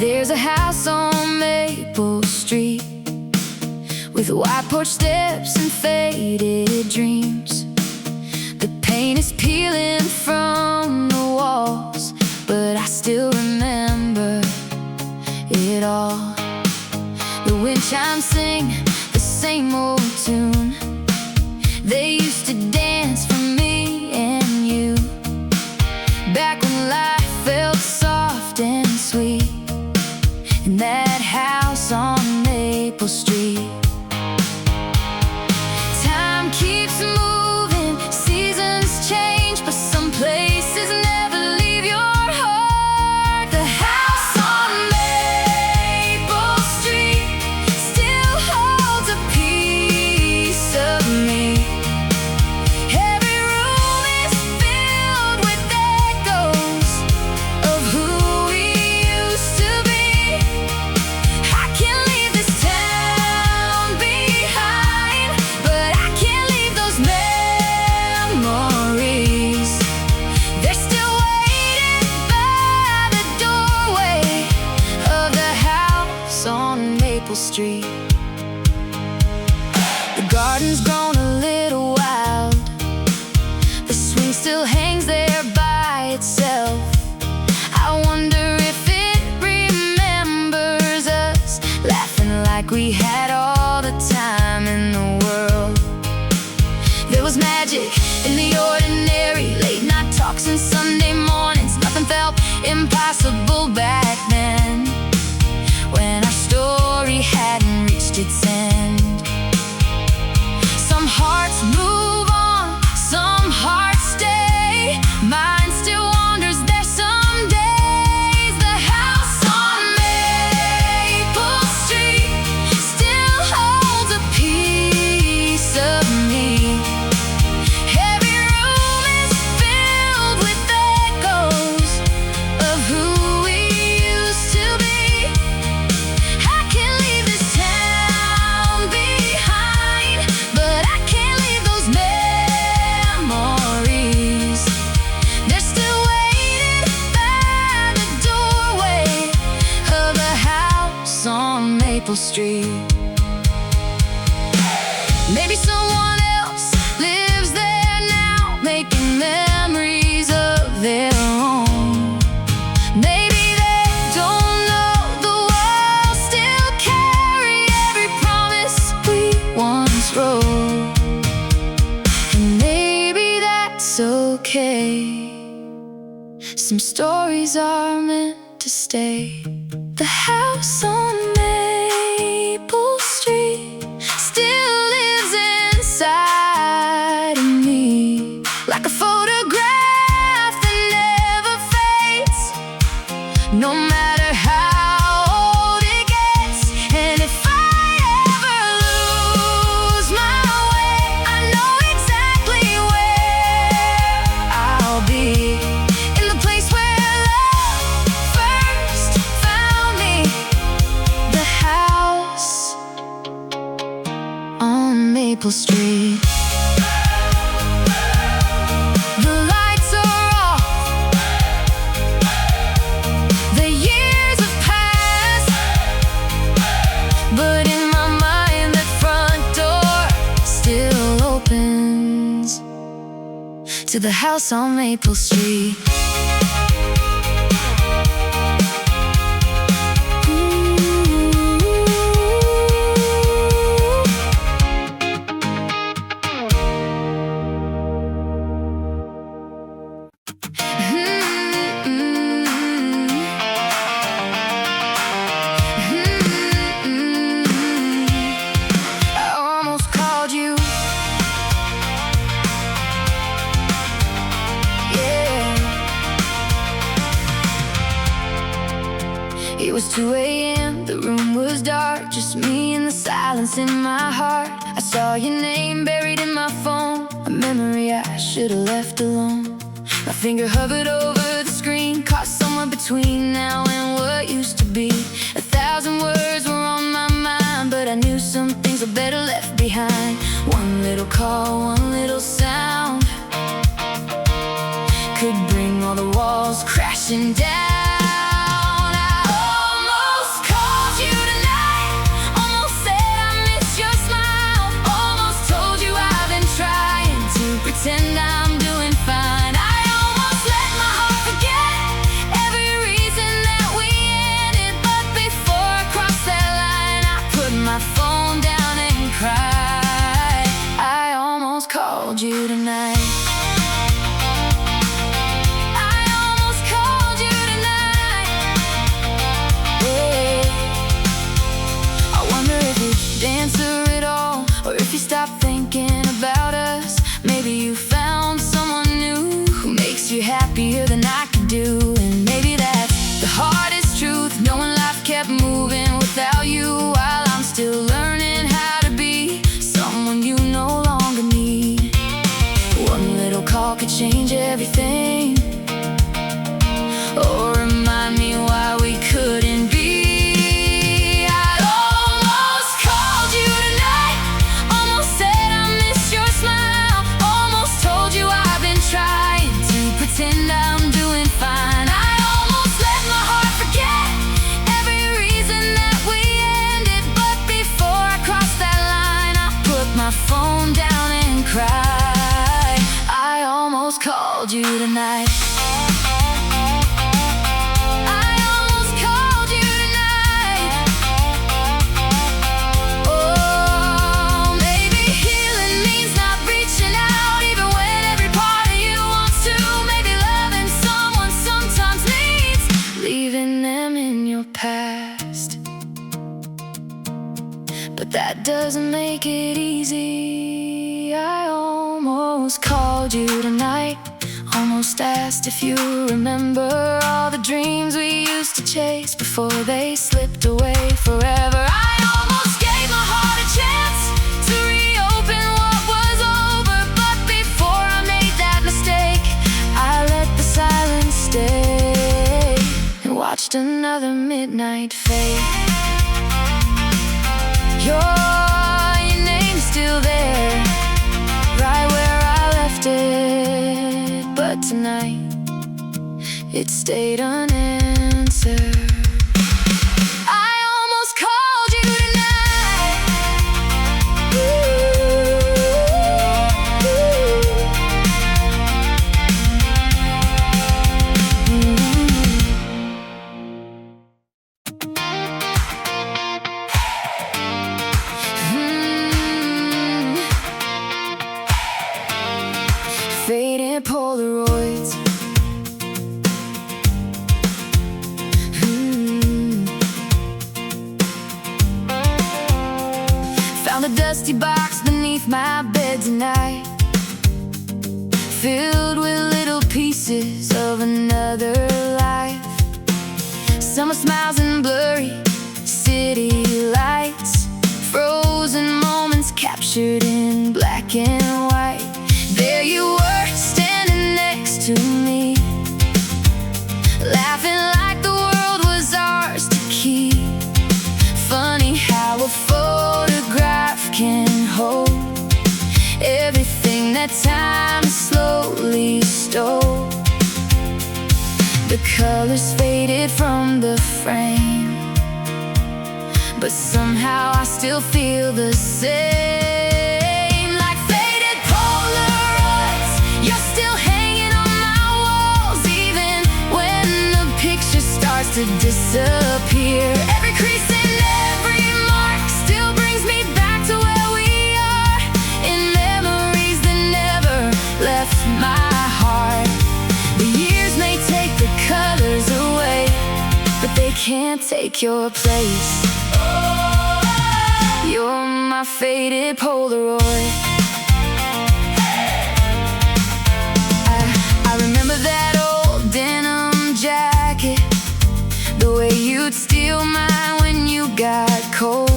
There's a house on Maple Street with white porch steps and faded dreams. The paint is peeling from the walls, but I still remember it all. The wind chimes sing the same old tune. They used to dance for me and you, back when life felt soft and sweet, in that house on Maple Street. Time keeps moving, seasons change, but some places never leave your heart. The house on Maple Street still holds a piece of me. Every room is filled with echoes of who we used to be. I can't leave this town behind, but I can't leave those memories. They're still waiting by the doorway of the house on Maple Street. The garden's grown a little wild. The swing still hangs there by itself. I wonder if it remembers us, laughing like we had all the time in the world. There was magic in the ordinary, late night talks and Sunday mornings. Nothing felt impossible back then, when our story hadn't reached its end. Some hearts move on, some hearts stay. Mine still wanders there some days. The house on Maple Street still holds a piece of me. Every room is filled with echoes of who we used to be. I can't leave this town behind, but I can't leave those memories. They're still waiting by the doorway of the house on Maple Street. Maybe someone else lives there now, making memories of their own. Maybe they don't know the walls still carry every promise we once wrote. And maybe that's okay. Some stories are meant to stay. The house on Maple Street still lives inside of me, like a photograph that never fades, no matter how old it gets. And if I ever lose my way, I know exactly where I'll be, in the place where love first found me. The house on Maple Street. The lights are off, the years have passed, but in my mind that front door still opens to the house on Maple Street. I almost called you, yeah. It was 2 a.m., the room was dark, just me and the silence in my heart. I saw your name buried in my phone, a memory I should've left alone. My finger hovered over the screen, caught somewhere between now and what used to be. 1,000 words were on my mind, but I knew some things were better left behind. One little call, one little sound could bring all the walls crashing down. I almost past. But that doesn't make it easy. I almost called you tonight, almost asked if you remember all the dreams we used to chase before they slipped away forever. I almost gave my heart a chance to reopen what was over, but before I made that mistake, I let the silence stay and watched another midnight fade. Your name's still there, right where I left it, but tonight it stayed unanswered. I almost called you tonight. Faded Polaroids. Found a dusty box beneath my bed tonight, filled with little pieces of another life. Summer smiles and blurry city lights, frozen moments captured in black and white. There you were, standing next to me, laughing like the world was ours to keep. Funny how a photograph can hold everything that time slowly stole. The colors faded from the frame, but somehow I still feel the same. Like faded Polaroids, you're still hanging on my walls, even when the picture starts to disappear. Every crease and every mark still brings me back to where we are, in memories that never left my heart. The years may take the colors away, but they can't take your place. You're my faded Polaroid. I remember that old denim jacket, the way you'd steal mine when you got cold.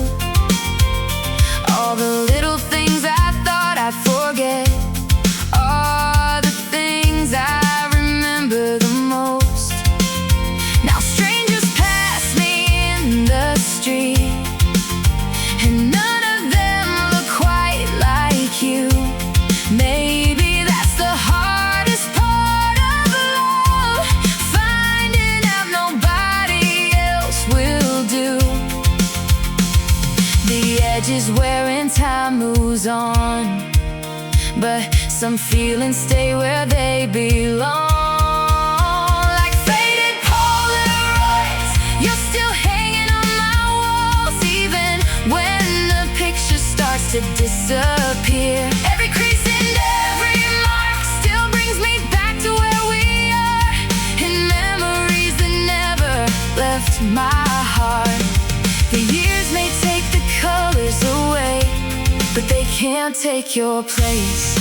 All the little things I thought I'd forget are the things I remember the most. Now strangers pass me in the street, and none of them look quite like you. Maybe that's the hardest part of love, finding out nobody else will do. The edges wearing time moves on, but some feelings stay where they belong. Like faded Polaroids, you're still hanging on my walls, even when the picture starts to disappear. Every crease and every mark still brings me back to where we are, in memories that never left my heart. The years may take the colors away, but they can't take your place.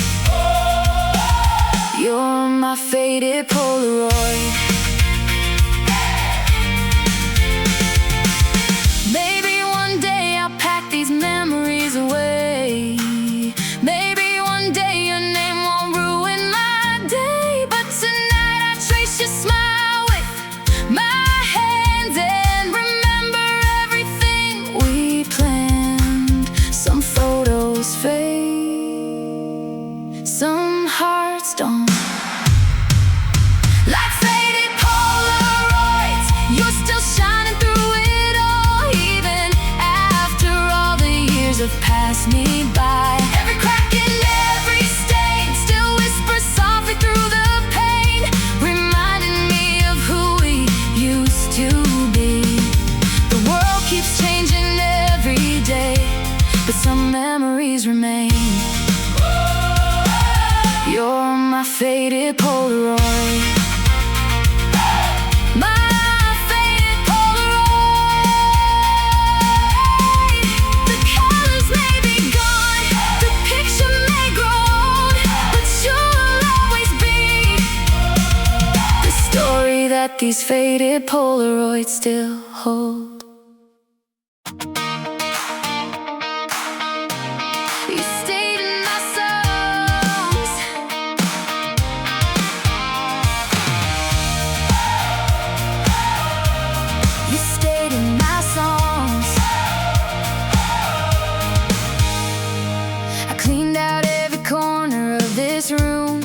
You're my faded Polaroid. Maybe one day I'll pack these memories away. Maybe one day your name won't ruin my day, but tonight I trace your smile with my hands and remember everything we planned. Some photos fade, some hearts don't. Like faded Polaroids, you're still shining through it all, even after all the years have passed me by. Every crack and every stain still whispers softly through the pain, reminding me of who we used to be. The world keeps changing every day, but some memories remain. You're my faded Polaroid. My faded Polaroid. that these faded Polaroids still hold. You stayed in my songs. You stayed in my songs. I cleaned out every corner of this room,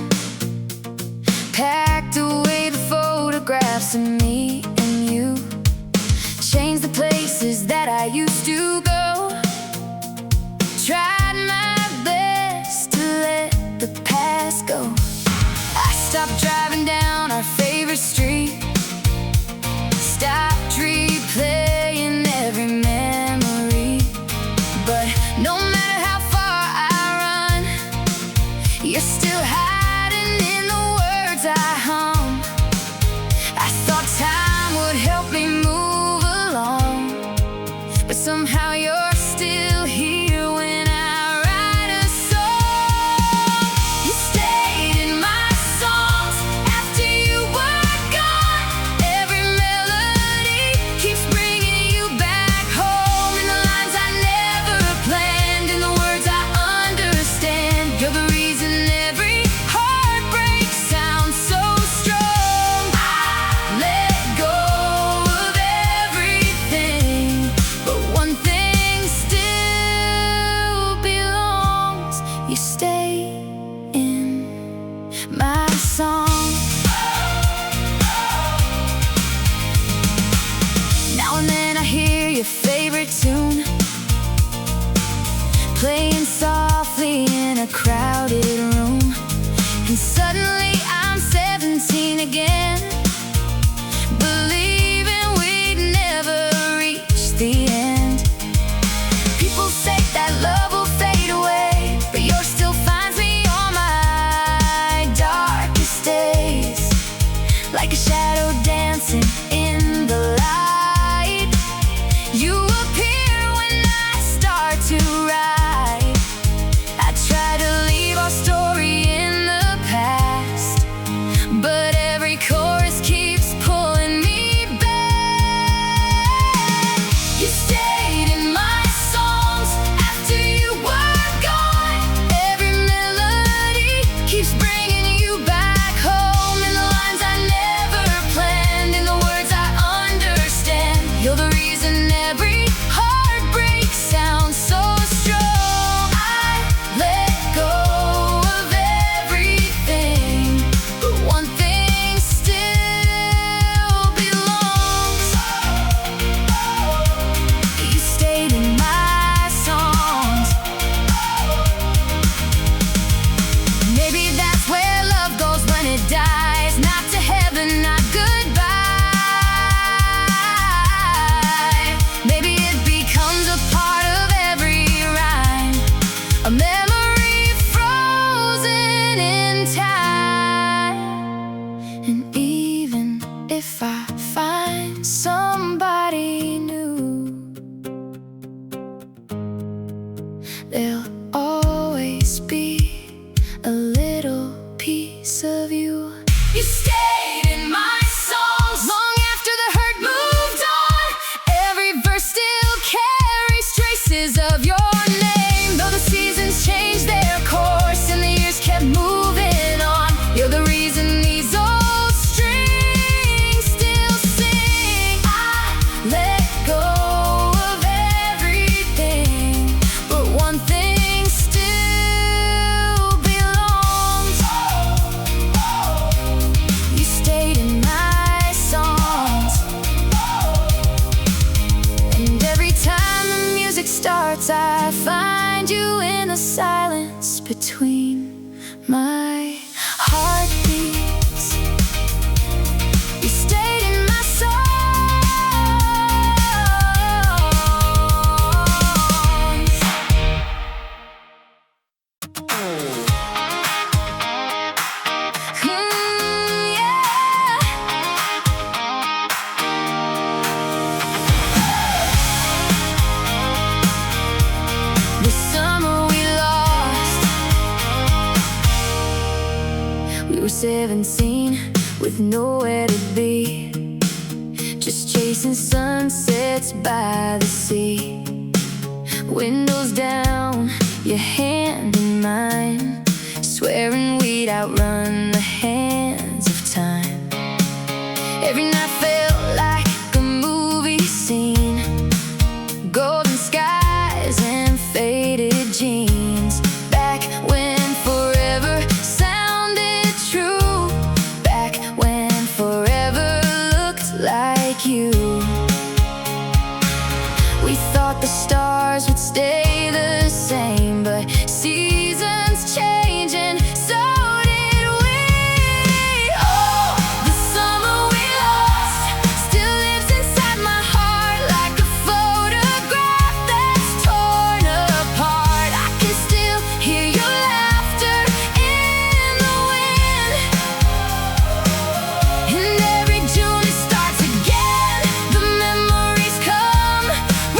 packed away the photographs of me and you, changed the places that I used to go, tried my best to let the past go. I stopped driving down our favorite street, stopped replaying every memory. But no matter how far I run, you're still hiding in the words I hum. I thought time would help me move along, but somehow you're still here when I write a song. You stayed in my songs after you were gone. Every melody keeps bringing you back home, in the lines I never planned, in the words I understand. You're the reason every heartbreak sounds so strong. I let go of everything, but one thing still belongs. You stay in my song. Now and then I hear your favorite tune playing softly in a crowded room, and suddenly I'm 17 again, believing we'd never reach the end. People say that love will fade away, but yours still finds me on my darkest days, like a shadow dancing in the light. You appear when I start to write. I try to leave our story in the past, but every chorus keeps pulling me back. You stayed in my songs after you were gone. Every melody keeps bringing you back home, in the lines I never planned, in the words I understand. You're the reason every heartbreak sounds so strong. I let go of everything, but one thing still belongs. You stayed in my songs. Maybe that's where love goes when it dies, not to heaven, not goodbye. Maybe it becomes a part of every rhyme, a memory frozen in time. And even if I find somebody new, there'll always be a little piece of you. You stayed in my songs long after the hurt moved on. Every verse still carries traces of your name, though the seasons changed their course and the years kept moving on. You're the reason these old strings still sing. I let go of everything, but one thing still belongs. You stayed in my songs, and every time the music starts, I find you in the silence between my heartbeats. You stayed in my songs. The summer we lost, we were 17 with nowhere to be. just chasing sunsets by the sea. Windows down, your hand in mine, swearing we'd outrun the hands of time. Every night felt like a movie scene, golden skies and faded jeans. Back when forever sounded true, back when forever looked like you. We thought the stars would stay the same, but seasons change and so did we. Oh, the summer we lost still lives inside my heart like a photograph that's torn apart. I can still hear your laughter in the wind, and every June it starts again. The memories come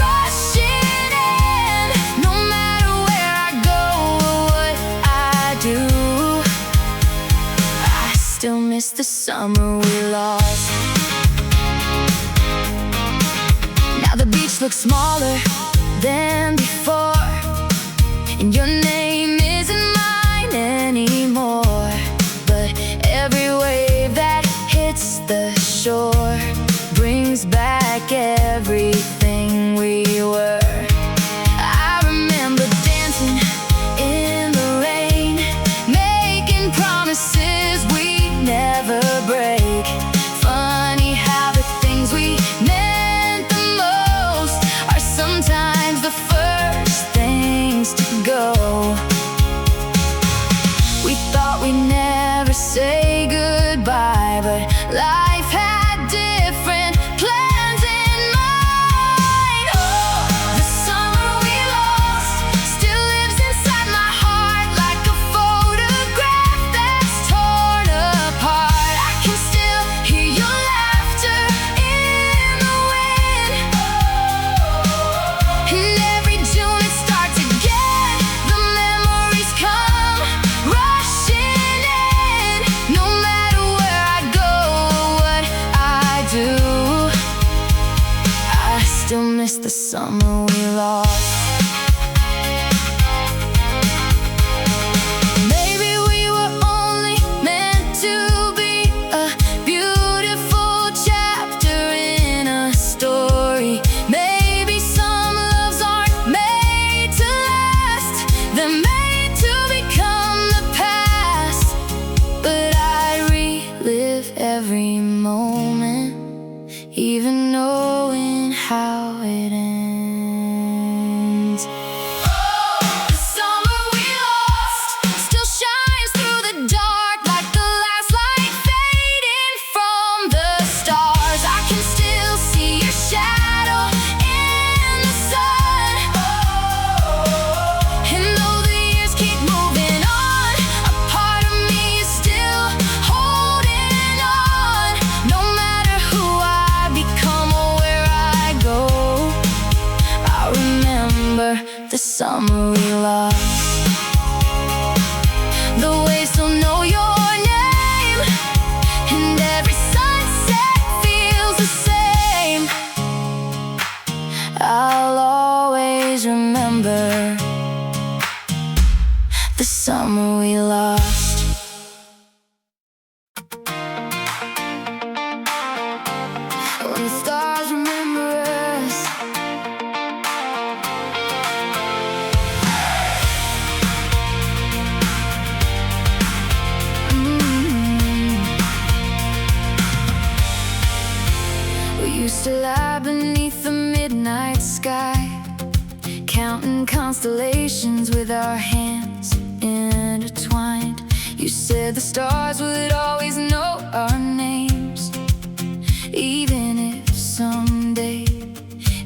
rushing in. No matter where I go or what I do, I still miss the summer we lost. Now the beach looks smaller than before, and your name isn't mine anymore. But every wave that hits the shore brings back everything we were. I remember dancing in the rain, making promises we'd never break. Funny how the things we meant the most are sometimes the first things to go. We thought we'd never say goodbye, but life had different plans in mind. Oh, the summer we lost still lives inside my heart like a photograph that's torn apart. I can still hear your laughter in the wind, and every June it starts again. The memories come rushing in. No matter where I go or what I do, I still miss the summer we lost. Maybe we were only meant to be a beautiful chapter in a story. Maybe some loves aren't made to last, they're made to become the past. But I relive every moment, even knowing how it ends. Oh, the summer we lost still shines through the dark like the last light fading from the stars. I can still see your shadow in the sun. And though the years keep moving on, a part of me is still holding on. No matter who I become or where I go, I remember the summer we lost. The waves still know your name, and every sunset feels the same. I'll always remember the summer we lost. When the stars remember us, we used to lie beneath the midnight sky, counting constellations with our hands intertwined. You said the stars would always know our names, even if someday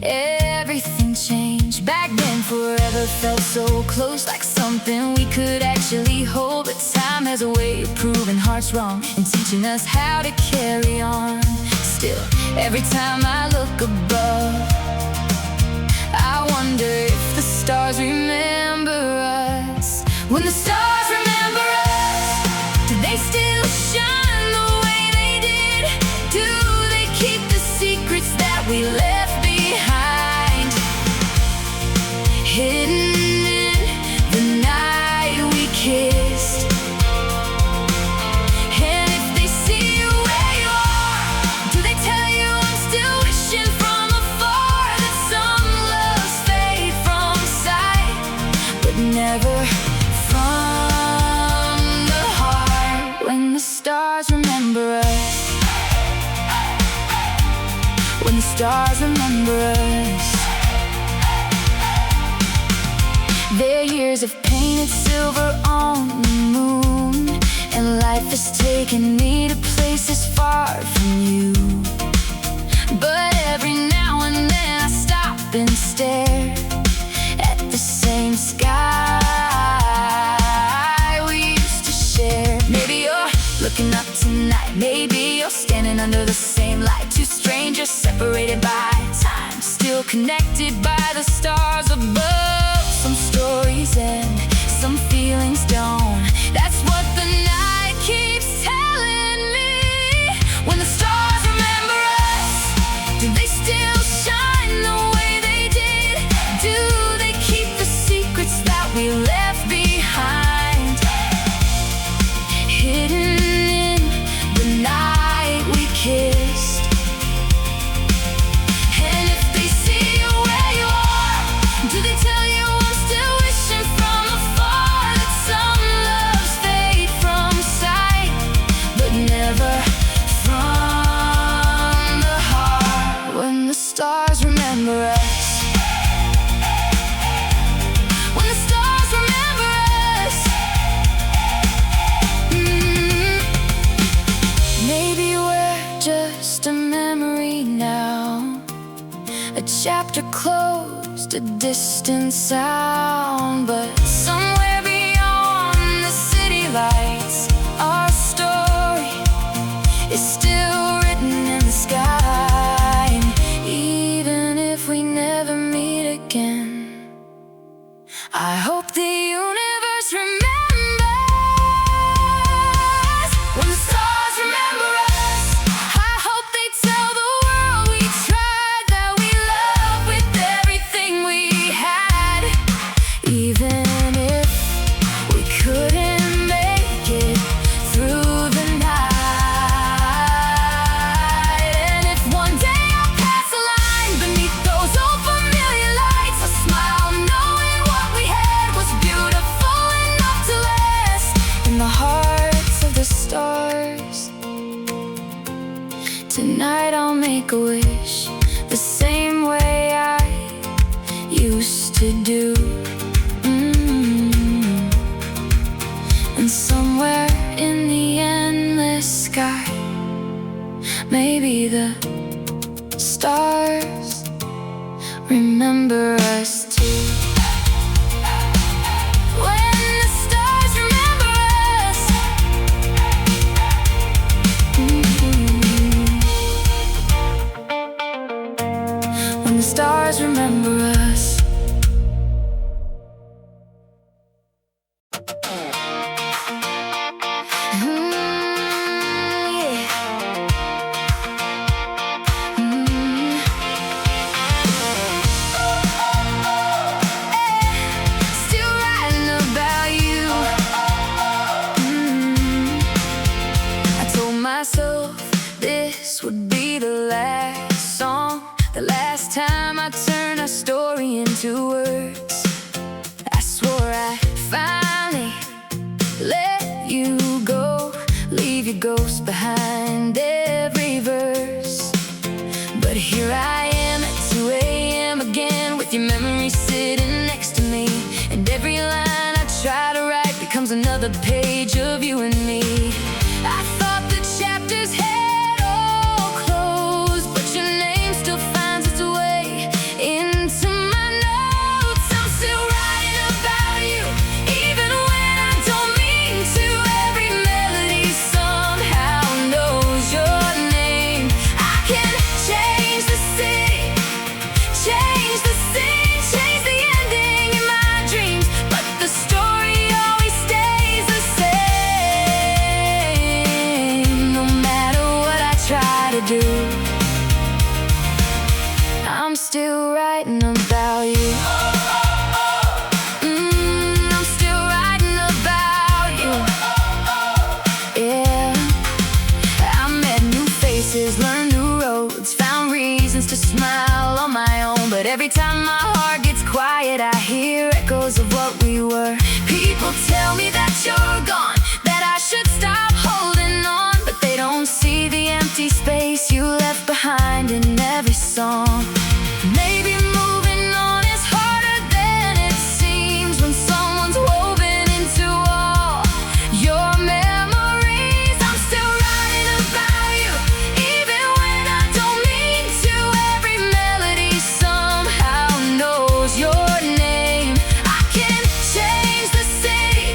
everything changed. Back then forever felt so close, like something we could actually hold. But time has a way of proving hearts wrong and teaching us how to carry on. Still, every time I look above, I wonder if the stars remember us. When the stars remember us, do they still shine the way they did? Do they keep the secret stars remember us. Their years of painted silver on the moon, and life has taken me to places far from you. But every now and then I stop and stare at the same sky we used to share. Maybe you're looking up tonight, maybe you're standing under the same light. Two strangers separated by time, still connected by the stars above. Some stories end, some feelings don't. That's what the night keeps telling me. When the stars remember us, do they still shine the way they did? Do they keep the secrets that we left behind, hidden in the night we kissed? And if they see you where you are, do they tell you I'm still wishing from afar that some loves fade from sight, but never from the heart? When the stars remember us, when the stars remember us, maybe we're just a memory now, a chapter closed, a distant sound. But somewhere beyond the city lights, our story is still written in the sky. And even if we never meet again, I hope the universe remembers. When the stars remember us, I hope they tell the world we tried, that we loved with everything we had. Even if we couldn't make it through the night. And if one day I pass a line beneath those old familiar lights, I smile knowing what we had was beautiful enough to last in the hearts of the stars. Tonight I'll make a wish the same way I used to do. And somewhere in the endless sky, maybe the stars remember us too. When the stars remember us, when the stars remember us. Still writing about you. I told myself this would be the last song, the last time I turn our story into words. I swore I finally let you go, leave your ghost behind every verse. But here I am at 2 a.m. again, with your memory sitting next to me. And every line I try to write becomes another page of you and me. I thought the chapters had all closed, but your name still finds its way into my notes. I'm still writing about you, even when I don't mean to. Every melody somehow knows your name. I can change the city, change the scene, change the ending in my dreams, but the story always stays the same. No matter what I try to do, I'm still writing about you. I'm still writing about you. Yeah, I met new faces, learned new roads, found reasons to smile on my own. But every time my heart gets quiet, I hear echoes of what we were. People tell me that you're gone, that I should stop holding on, but they don't see the empty space you left behind. behind in every song. Maybe moving on is harder than it seems when someone's woven into all your memories. I'm still writing about you, even when I don't mean to. Every melody somehow knows your name. I can change the city,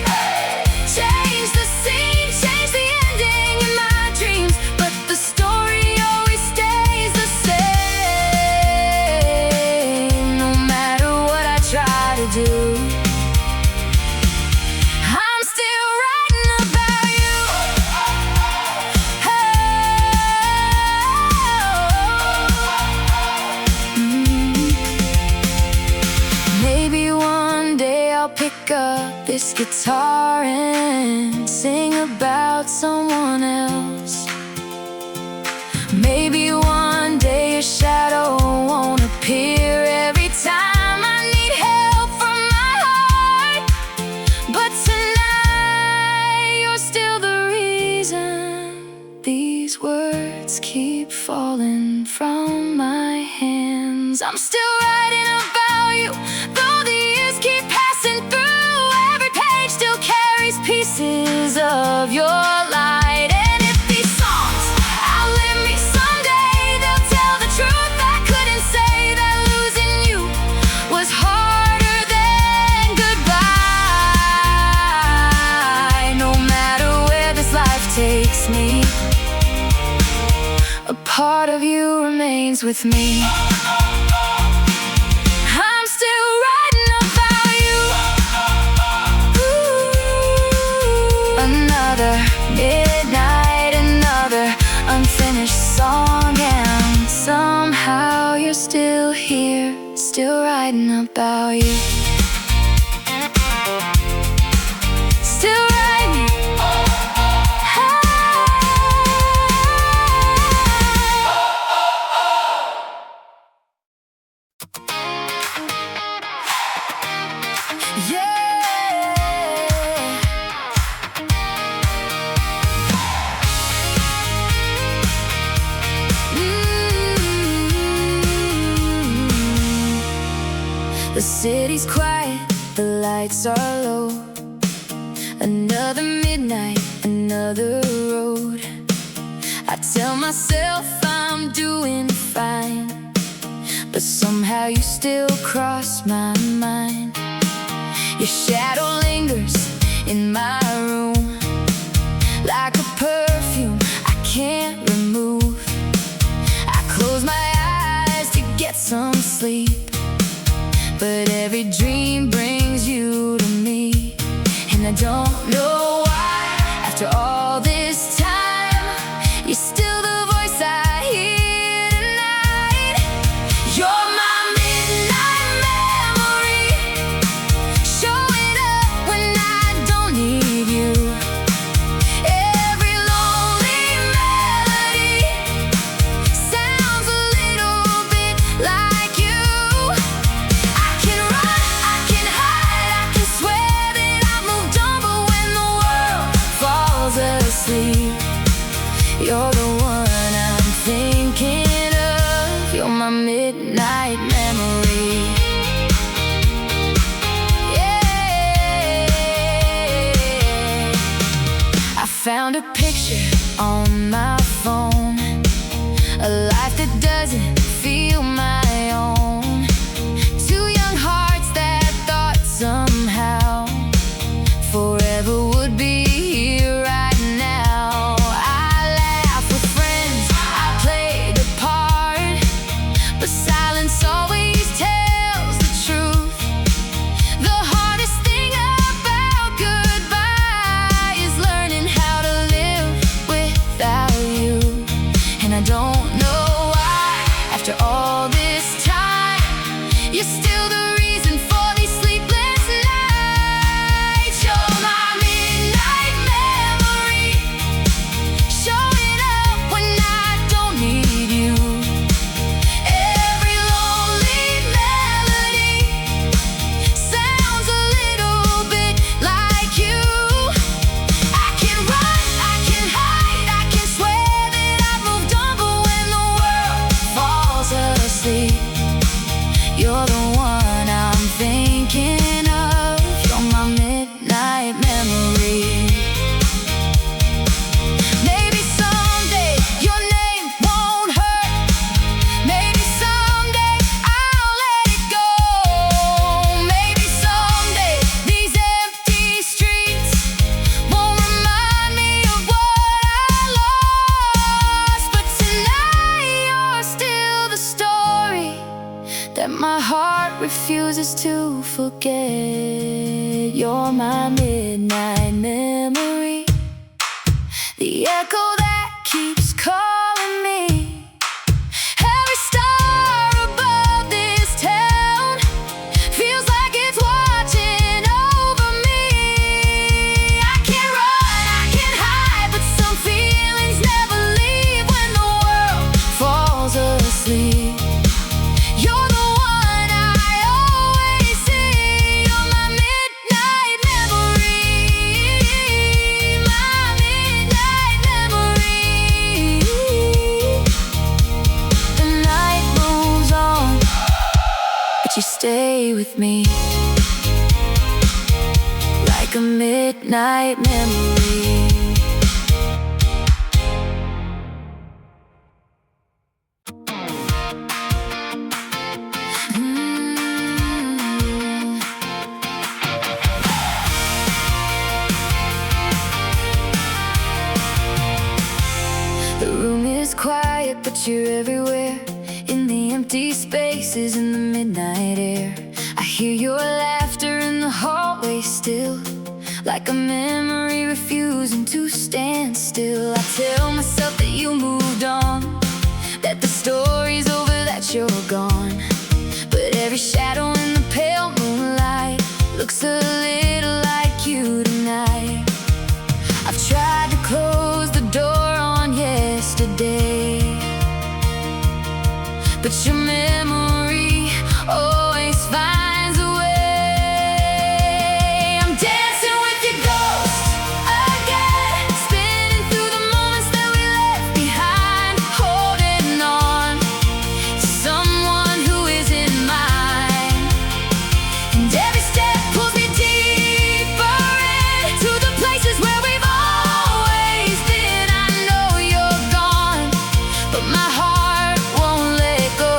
change the scene, change the ending in my dreams, but the story always stays the same. No matter what I try to do, I'm still writing about you. Maybe one day I'll pick up this guitar and sing about someone else. Maybe one day your shadow won't appear every time I need help from my heart. But tonight you're still the reason these words keep falling from my hands. I'm still writing about you, though the years keep passing through. Every page still carries pieces of your light. And if these songs outlive me someday, they'll tell the truth. I couldn't say that losing you was harder than goodbye. No matter where this life takes me, a part of you remains with me. I'm still writing about you. Ooh, another midnight, another unfinished song, and somehow you're still here, still writing about you. Still writing. Yeah. The city's quiet, the lights are low. Another midnight, another road. I tell myself I'm doing fine, but somehow you still cross my mind. Your shadow lingers in my room, like a perfume I can't remove. I close my eyes to get some sleep, but every dream brings you to me. And I don't know why, after all this time, you're still the voice I hear tonight. You're my midnight memory, showing up when I don't need you. Every lonely melody sounds a little bit like you. I can run, I can hide, I can swear that I've moved on, but when the world falls asleep, you're the one I'm thinking of. You're my midnight memory. Yeah. I found a picture on my phone, a life that doesn't feel my own. Two young hearts that thought somehow forever would be here right now. I laugh with friends, I play the part, but silence always tells the truth. The hardest thing about goodbye is learning how to live without you. And I don't know why, after all this my heart refuses to forget. You're my midnight memory, the echo that keeps calling me. Every star above this town feels like it's watching over me. I can't run, I can't hide, but some feelings never leave when the world falls asleep. You're the one I always see. You're my midnight memory, my midnight memory. The night moves on, but you stay with me like a midnight memory. The room is quiet, but you're everywhere. In the empty spaces, in the midnight air, I hear your laughter in the hallway still, like a memory refusing to stand still. I tell myself that you moved on, that the story's over, that you're gone. But every shadow in the pale moonlight looks a little like you tonight. I've tried to close the door on yesterday, but your memory always finds a way. I'm dancing with your ghost again, spinning through the moments that we left behind, holding on to someone who isn't mine. And every step pulls me deeper into the places where we've always been. I know you're gone, but my heart won't let go.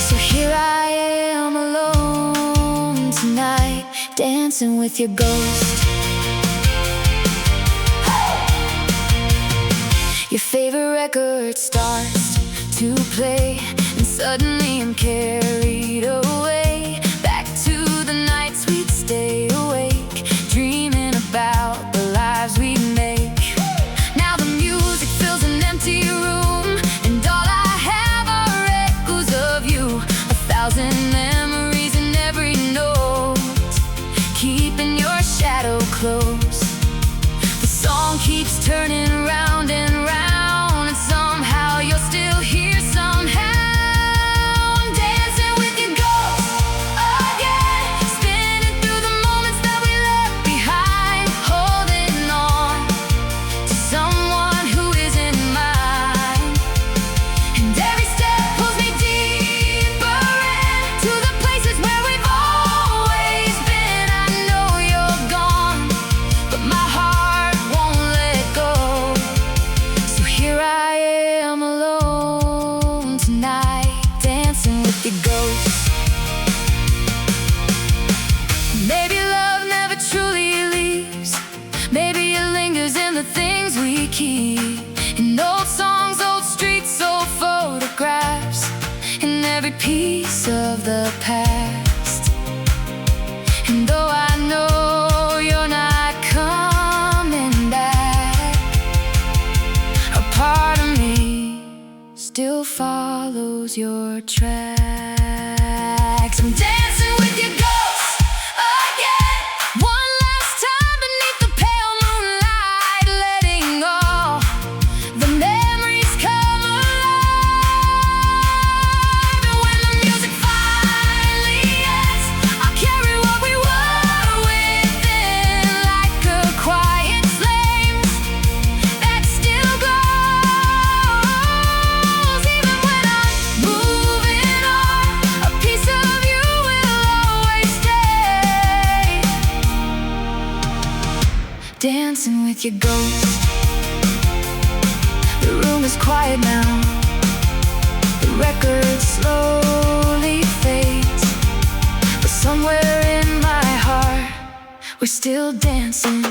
So here I am alone tonight, dancing with your ghost. Your favorite record starts to play, and suddenly I'm carried away, back to the nights we'd stay awake, dreaming about the lives we'd make. Now the music fills an empty room, and all I have are echoes of you. 1,000 memories in every note, keeping your shadow close. The song keeps turning round and round, and somehow you're still here somehow. I'm dancing with your ghost again, spinning through the moments that we left behind, holding on to someone who isn't mine. And every step pulls me deeper into the places where we've always been. I know you're gone, but my heart won't let go. So here I am alone tonight, dancing with your ghost. Maybe love never truly leaves, maybe it lingers in the things we keep, in old songs, old streets, old photographs, in every piece of the past. And though I know you're not coming back, a part of me still follows your tracks. I'm dancing with your ghost again, one last time beneath the pale moonlight, letting all the memories come alive. And when the music finally ends, I'll carry what we were within, like a quiet flame that still glows. Even when I'm moving on, a piece of you will always stay. Dancing with your ghost. The room is quiet now, the record slowly fades, but somewhere in my heart we're still dancing,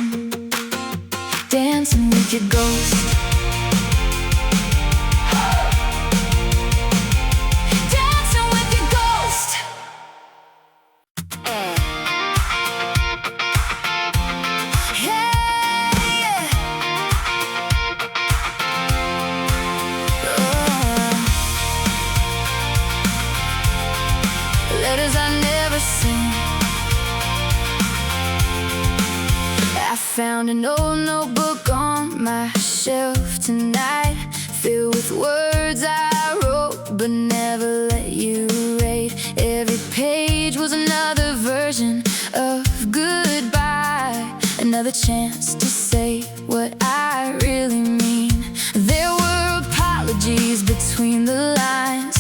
dancing with your ghost. Dancing with your ghost. letters I never sent. I found an old notebook on my shelf tonight, filled with words I wrote but never let you read. Every page was another version of goodbye, another chance to say what I really mean. There were apologies between the lines,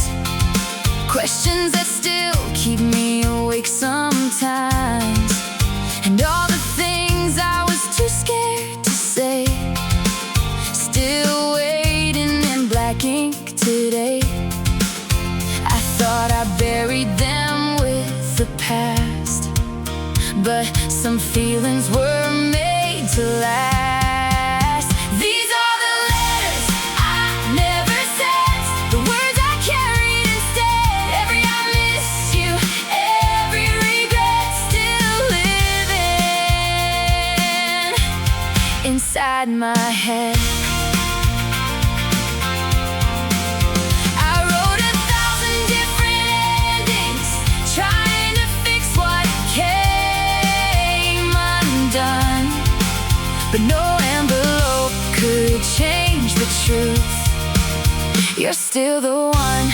questions that still keep me awake sometimes, and all the things I was too scared to say, still waiting in black ink today. I thought I buried them with the past, but some feelings were made to last. These are the letters I never sent, the words I carried instead. Every I missed you, every regret still living inside my head. But no envelope could change the truth. You're still the one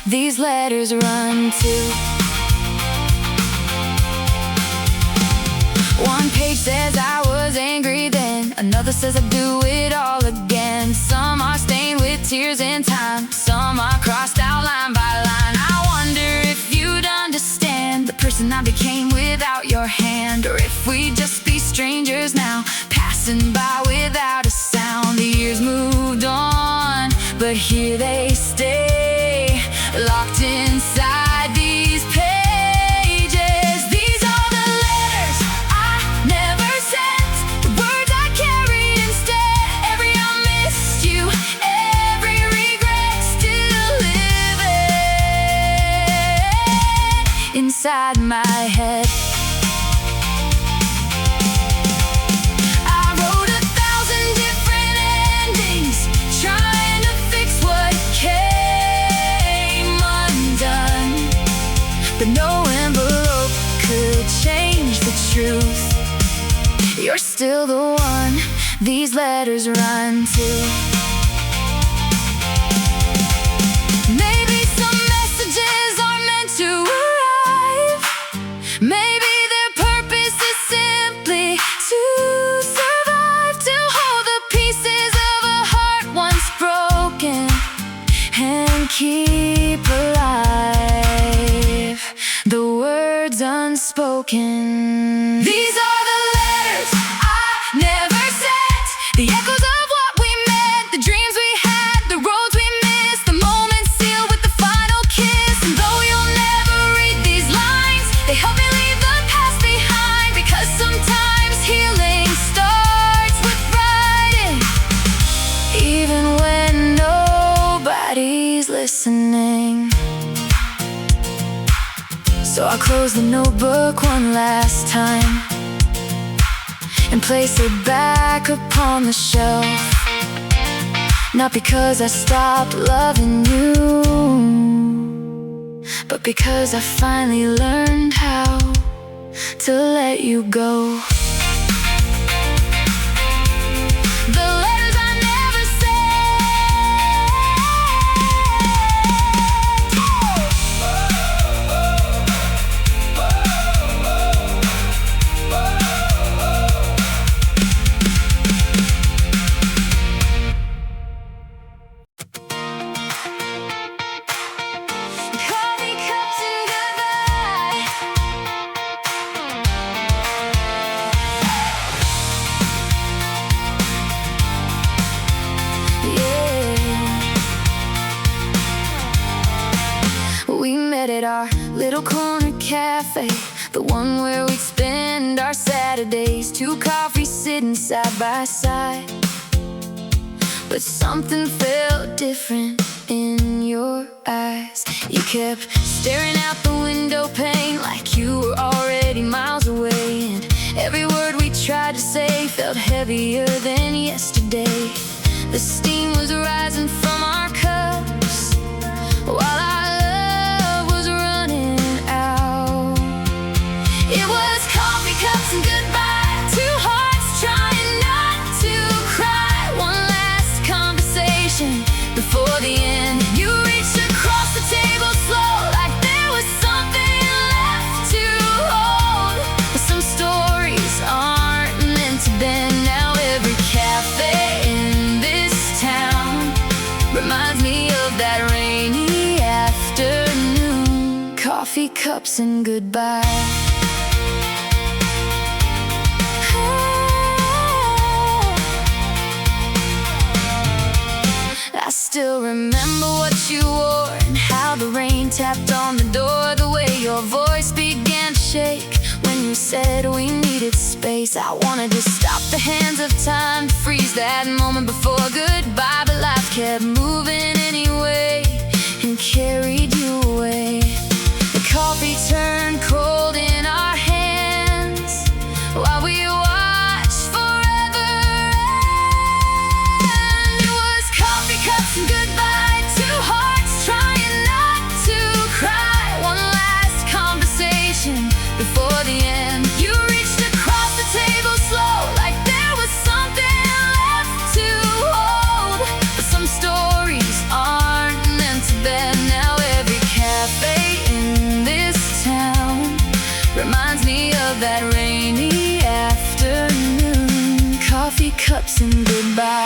these letters run to. One page says I was angry then, another says I'd do it all again. Some are stained with tears in time, some are crossed out line by line. I wonder if you'd understand the person I became without your hand, or if we'd just be strangers now, passing by without a sound. The years moved on, but here they stay, locked inside these pages. These are the letters I never sent, the words I carried instead. Every I missed you, every regret still living inside my head. But no envelope could change the truth. You're still the one these letters run to. Maybe some messages are meant to arrive. Maybe their purpose is simply to survive, to hold the pieces of a heart once broken and keep alive the words unspoken. These are the letters I never sent, the echoes of what we meant, the dreams we had, the roads we missed, the moments sealed with the final kiss. And though you'll never read these lines, they help me leave the past behind, because sometimes healing starts with writing, even when nobody's listening. So I close the notebook one last time and place it back upon the shelf. Not because I stopped loving you, but because I finally learned how to let you go. The letters I never at our little corner cafe, the one where we'd spend our Saturdays, 2 coffees sitting side by side. But something felt different in your eyes. You kept staring out the window pane like you were already miles away, and every word we tried to say felt heavier than yesterday. The steam was rising from our cups while our love was running out. coffee cups and goodbye. I still remember what you wore and how the rain tapped on the door, the way your voice began to shake when you said we needed space. I wanted to stop the hands of time, to freeze that moment before goodbye, but life kept moving anyway and carried you away. The coffee turned cold in our hands while we watched forever end. It was coffee cups and goodbye, two hearts trying not to cry. One last conversation before the end. You reached across the table slow, like there was something left to hold. But some stories aren't meant to bend. Now every cafe in this town reminds me of that rainy afternoon. Coffee cups and goodbye.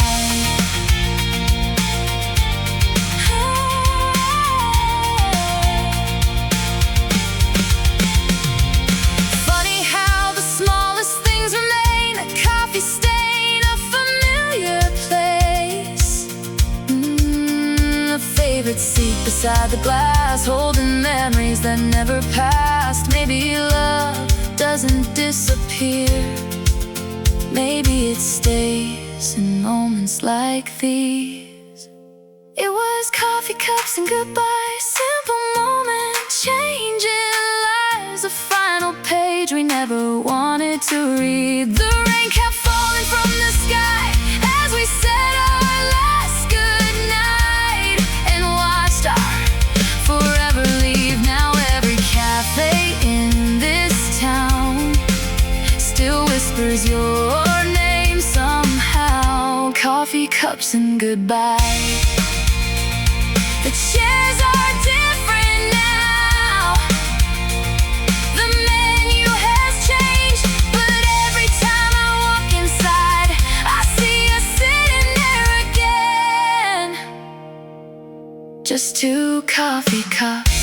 Funny how the smallest things remain, a coffee stain, a familiar place, a favorite seat beside the glass, holding memories that never passed. Maybe love doesn't disappear, maybe it stays in moments like these. It was coffee cups and goodbye, simple moment changing lives, a final page we never wanted to read. The rain kept falling from the sky as we said our last goodnight and watched our forever leave. Now every cafe in this town still whispers your name somehow. Coffee cups and goodbye. The chairs are different now, the menu has changed, but every time I walk inside I see us sitting there again. Just two coffee cups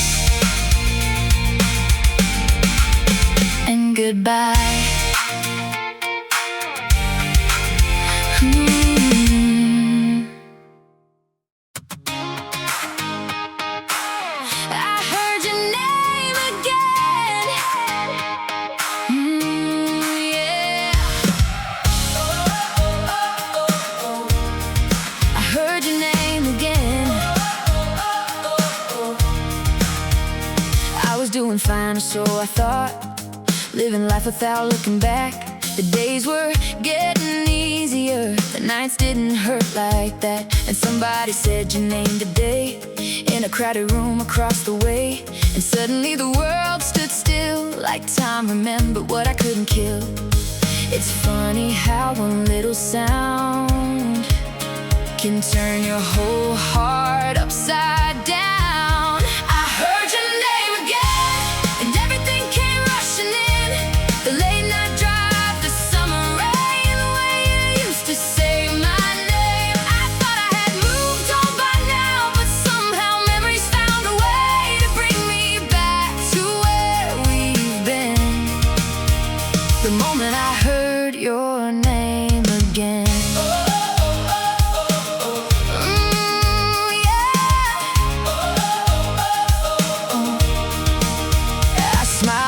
and goodbye. I heard your name again. Yeah. I heard your name again. I was doing fine, or so I thought, living life without looking back. The days were getting easier, the nights didn't hurt like that. And somebody said your name today in a crowded room across the way, and suddenly the world stood still, like time remembered what I couldn't kill. It's funny how one little sound can turn your whole heart upside down. I heard your name again, and everything came rushing in. The late night drive, the summer rain, the way you used to say my name. I thought I had moved on by now, but somehow memories found a way to bring me back to where we've been. The moment I heard your name again.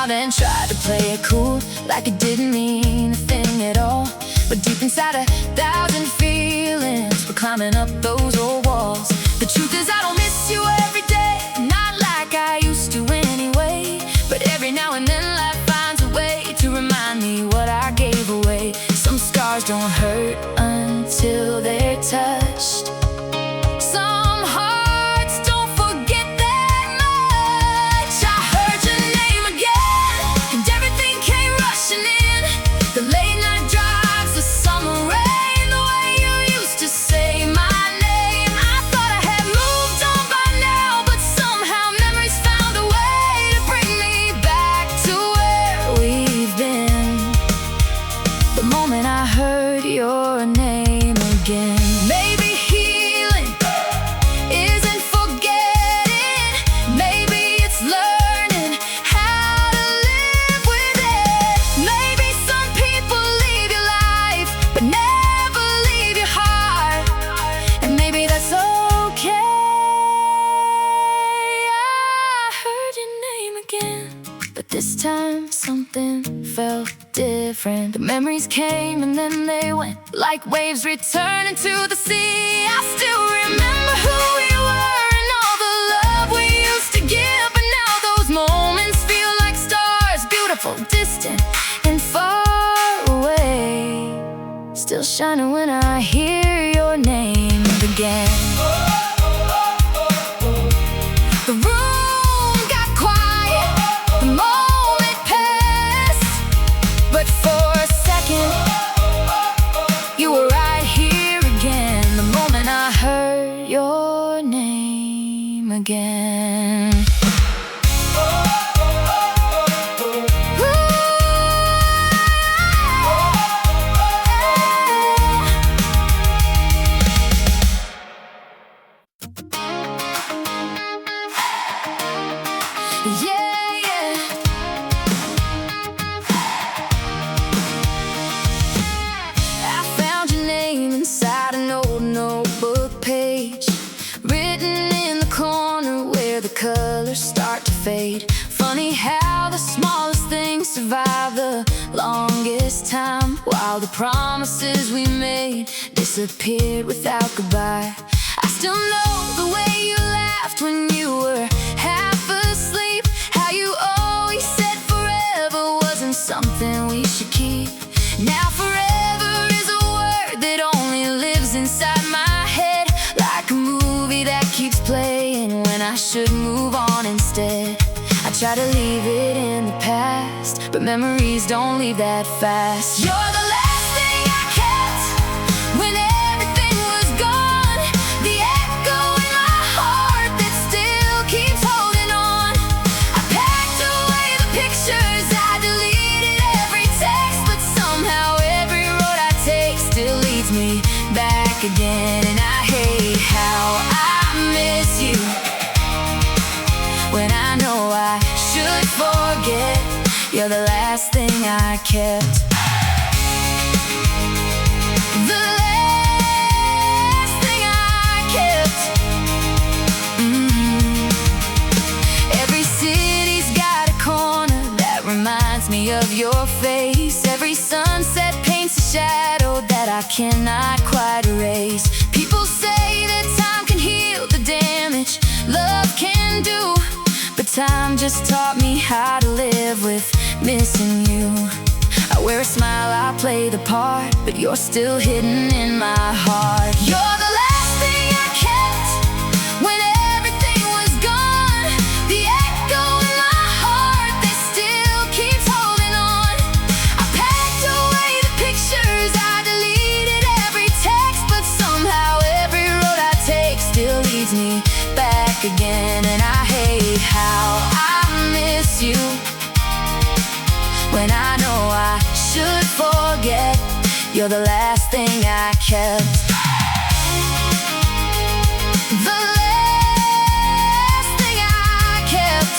And tried to play it cool, like it didn't mean a thing at all. But deep inside, 1,000 feelings were climbing up those old walls. The truth is I don't miss you every day, not like I used to anyway. But every now and then life finds a way to remind me what I gave away. Some scars don't hurt until they're touched. Some hearts don't forget that much. I heard your name again, and everything came rushing in. The late night drives, the summer rain, the way you used to say my name. This time something felt different. The memories came and then they went, like waves returning to the sea. I still remember who we were and all the love we used to give. But now those moments feel like stars, beautiful, distant, and far away. Still shining when I hear your name again. The room got quiet, the moment passed, but for a second, you were right here again. The moment I heard your name again. Yeah, yeah. I found your name inside an old notebook page, written in the corner where the colors start to fade. Funny how the smallest things survive the longest time, while the promises we made disappeared without goodbye. I still know the way you laughed when you were half asleep, how you always said forever wasn't something we should keep. Now forever is a word that only lives inside my head, like a movie that keeps playing when I should move on instead. I try to leave it in the past, but memories don't leave that fast. You're the last thing I kept when everything was gone, the echo in my heart that still keeps holding on. I packed away the pictures, I deleted every text, but somehow every road I take still leads me back again. And I hate how I miss you when I know I should forget. You're the last thing I kept. The last thing I kept. Every city's got a corner that reminds me of your face. Every sunset paints a shadow that I cannot quite erase. People say that time can heal the damage love can do, but time just taught me how to live with missing you. I wear a smile, I play the part, but you're still hidden in my heart. You're the last thing I kept when everything was gone, the echo in my heart that still keeps holding on. I packed away the pictures, I deleted every text, but somehow every road I take still leads me back again. And I hate how I miss you when I know I should forget. You're the last thing I kept. The last thing I kept.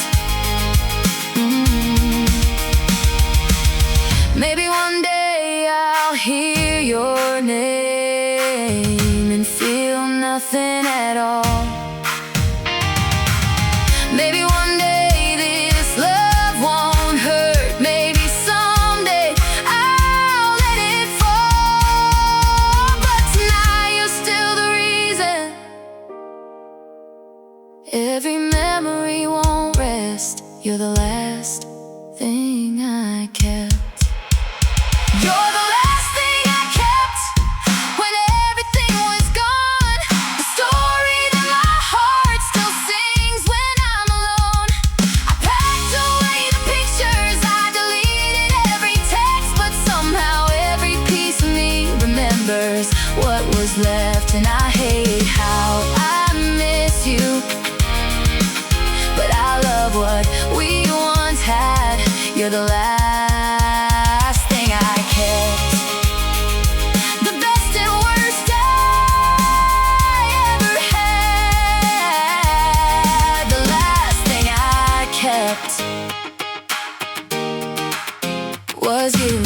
Maybe one day I'll hear your name and feel nothing at all. Maybe one day this love won't hurt. Maybe someday I'll let it fall. But tonight you're still the reason. Every memory won't rest. You're the last thing I kept. You're the last thing I kept when everything was gone, the story that my heart still sings when I'm alone. I packed away the pictures, I deleted every text, but somehow every piece of me remembers what was left. And I hate how I miss you, but I love what we once had. You're the last thing I kept. The best and worst I ever had. The last thing I kept was you.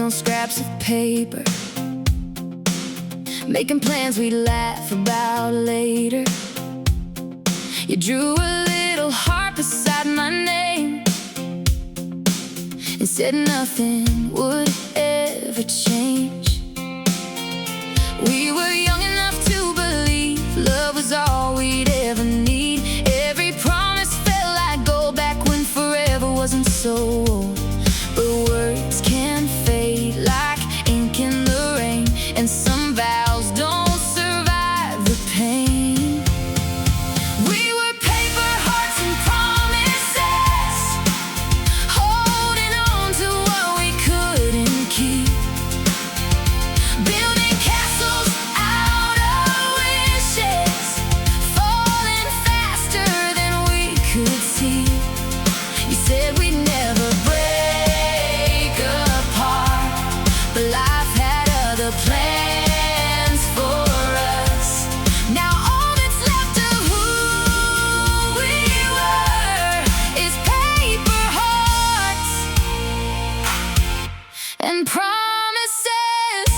on scraps of paper, making plans we laugh about later. You drew a little heart beside my name and said nothing would ever change. We were young enough to believe love was all we'd ever need. Every promise felt like gold back when forever wasn't so old. But words can fade like ink in the rain, and some vows don't survive the pain. We were paper hearts and promises, holding on to what we couldn't keep, building castles out of wishes, falling faster than we could see. You said we'd never break apart, but life had other plans for us. Now all that's left of who we were is paper hearts and promises.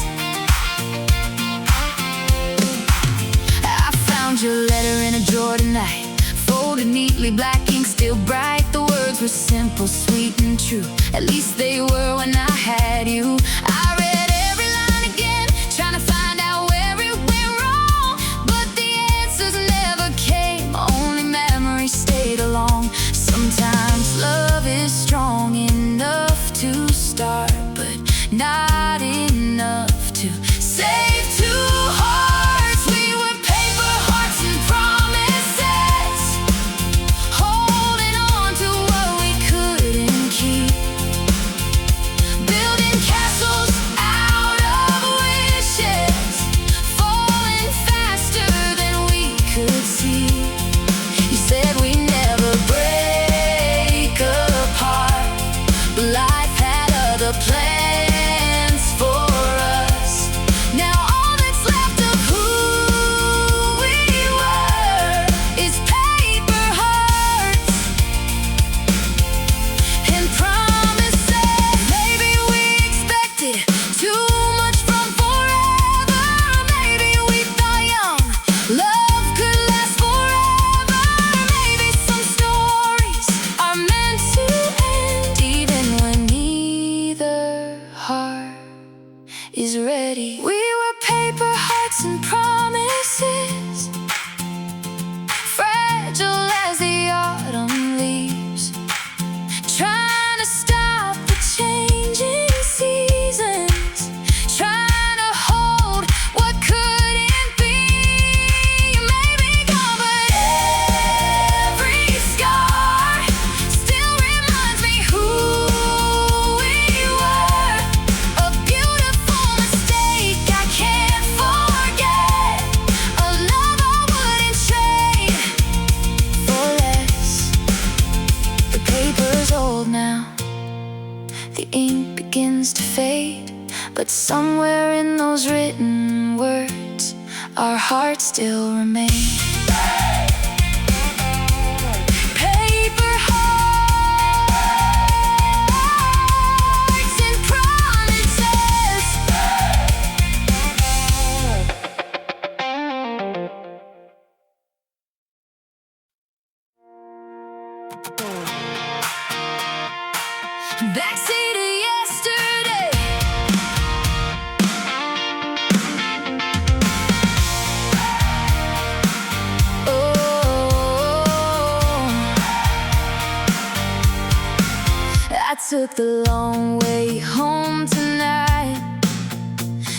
I found your letter in a drawer tonight, folded neatly, black ink still bright. The words were simple, sweet and true. At least they were when I had you. I read every line again, trying to find out where it went wrong, but the answers never came, only memories stayed along. Sometimes love is strong enough to start, but not enough to save two hearts. We were paper hearts and promises, holding on to what we couldn't keep, building castles out of wishes, falling faster than we could see. You said we never break apart, but life had other plans for us. Now all that's left of who we were is paper hearts and promises. Maybe we expected too much from forever. Maybe we thought young love could last forever. Maybe some stories are meant to end even when neither heart is ready. We were paper hearts and promises, fragile as the autumn leaves, trying to stop the changing seasons, trying to hold what couldn't be. You may be gone, but every scar still reminds me who we were. A beautiful mistake I can't forget, a love I wouldn't trade for less. The paper's old now, the ink begins to fade, but somewhere in those written words our hearts still remain. Paper hearts and promises. Backseat of yesterday. I took the long way home tonight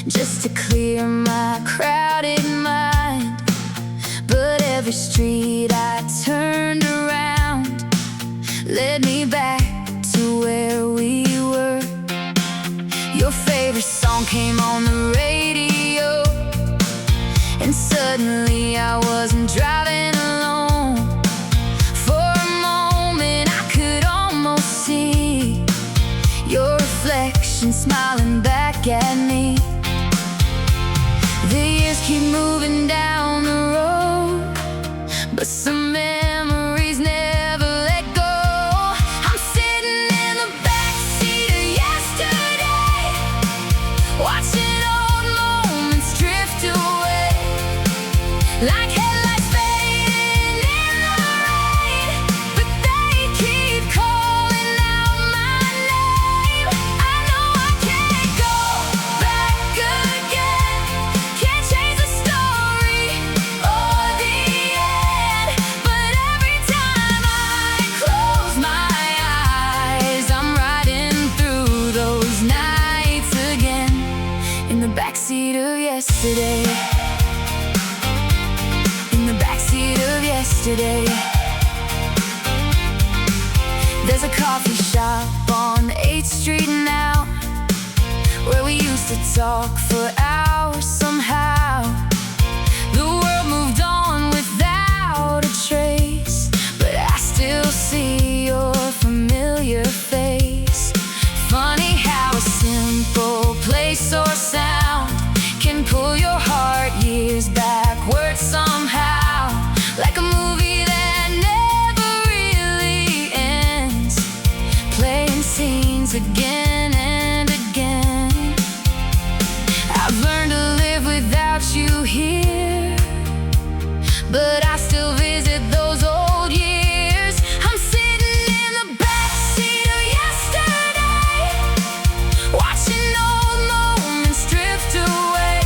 just to clear my crowded mind. But every street I turned around led me back to where we were. Your favorite song came on the radio, and suddenly I wasn't driving alone. For a moment I could almost see your reflection smiling back at me. The years keep moving down the road, but some memories never let go. I'm sitting in the backseat of yesterday, yesterday. In the backseat of yesterday. There's a coffee shop on 8th Street now, where we used to talk for hours somehow. The world moved on without a trace, but I still see your familiar face. Funny how a simple place or sound can pull your heart years backwards somehow, like a movie that never really ends, playing scenes again and again. I've learned to live without you here, but I still visit those old years. I'm sitting in the backseat of yesterday, watching old moments drift away,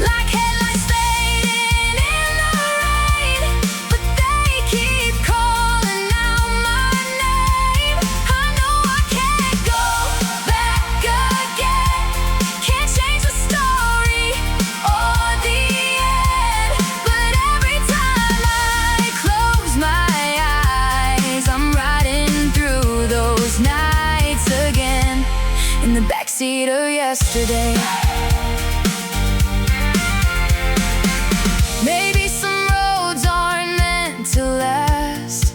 like headlights fading in the rain. But they keep calling out my name. I know I can't go back again, can't change the story or the end. But every time I close my eyes, I'm riding through those nights again, in the backseat of yesterday. Maybe some roads aren't meant to last,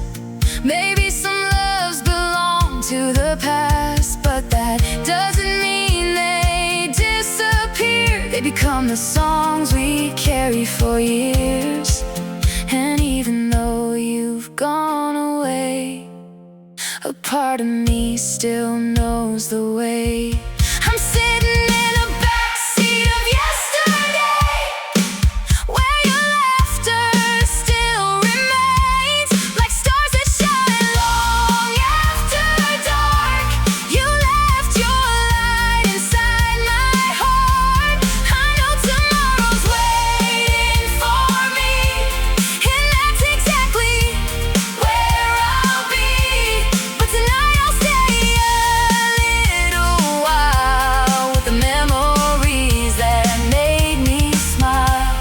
maybe some loves belong to the past, but that doesn't mean they disappear. They become the songs we carry for years. And even though you've gone away, a part of me still knows the way. I'm sitting in a backseat of yesterday, where your laughter still remains, like stars that shine long after dark. You left your light inside my heart. I know tomorrow's waiting for me, and that's exactly where I'll be. But tonight I'll stay a little while with the memories that made me smile,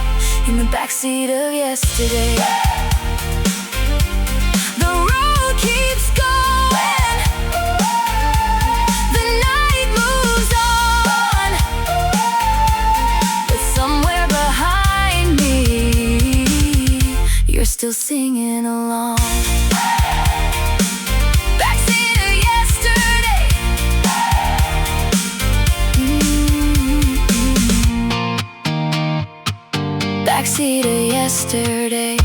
in the backseat of yesterday. The road keeps going, the night moves on, but somewhere behind me, you're still singing along. Backseat of yesterday. Backseat of yesterday.